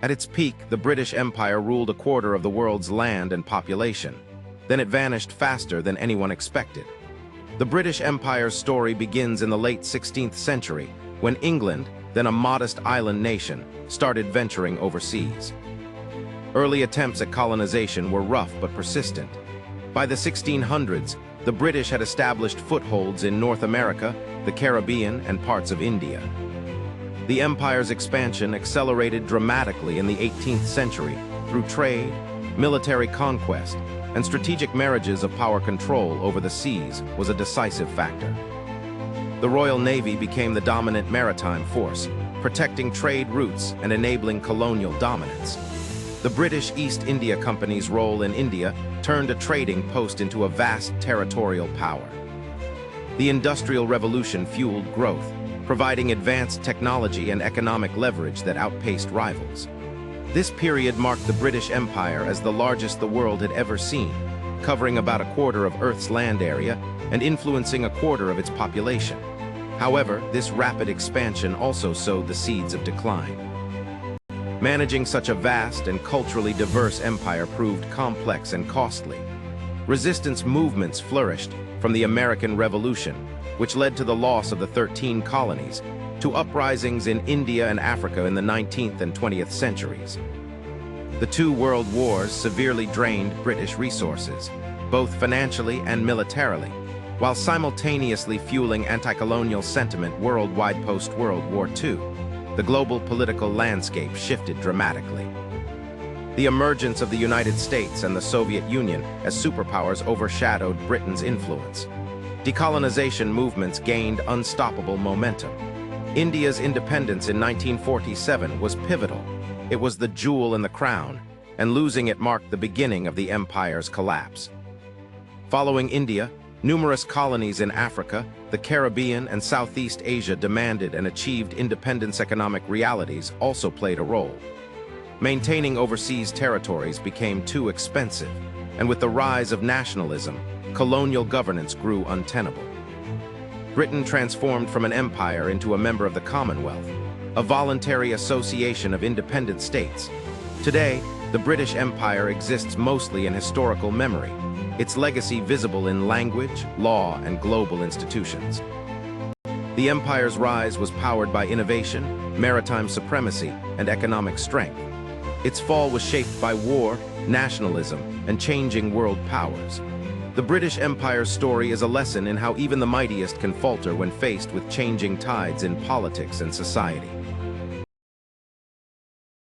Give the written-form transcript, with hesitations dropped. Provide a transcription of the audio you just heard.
At its peak, the British Empire ruled a quarter of the world's land and population. Then it vanished faster than anyone expected. The British Empire's story begins in the late 16th century, when England, then a modest island nation, started venturing overseas. Early attempts at colonization were rough but persistent. By the 1600s, the British had established footholds in North America, the Caribbean, and parts of India. The empire's expansion accelerated dramatically in the 18th century through trade, military conquest, and strategic marriages of power control over the seas was a decisive factor. The Royal Navy became the dominant maritime force, protecting trade routes and enabling colonial dominance. The British East India Company's role in India turned a trading post into a vast territorial power. The Industrial Revolution fueled growth, providing advanced technology and economic leverage that outpaced rivals. This period marked the British Empire as the largest the world had ever seen, covering about a quarter of Earth's land area and influencing a quarter of its population. However, this rapid expansion also sowed the seeds of decline. Managing such a vast and culturally diverse empire proved complex and costly. Resistance movements flourished, from the American Revolution, which led to the loss of the 13 colonies, to uprisings in India and Africa in the 19th and 20th centuries. The two world wars severely drained British resources, both financially and militarily, while simultaneously fueling anti-colonial sentiment worldwide post-World War II. The global political landscape shifted dramatically. The emergence of the United States and the Soviet Union as superpowers overshadowed Britain's influence. Decolonization movements gained unstoppable momentum. India's independence in 1947 was pivotal. It was the jewel in the crown, and losing it marked the beginning of the empire's collapse. Following India, numerous colonies in Africa, the Caribbean, and Southeast Asia demanded and achieved independence. Economic realities also played a role. Maintaining overseas territories became too expensive, and with the rise of nationalism, colonial governance grew untenable. Britain transformed from an empire into a member of the Commonwealth, a voluntary association of independent states. Today, the British Empire exists mostly in historical memory, its legacy visible in language, law, and global institutions. The empire's rise was powered by innovation, maritime supremacy, and economic strength. Its fall was shaped by war, nationalism, and changing world powers. The British Empire's story is a lesson in how even the mightiest can falter when faced with changing tides in politics and society.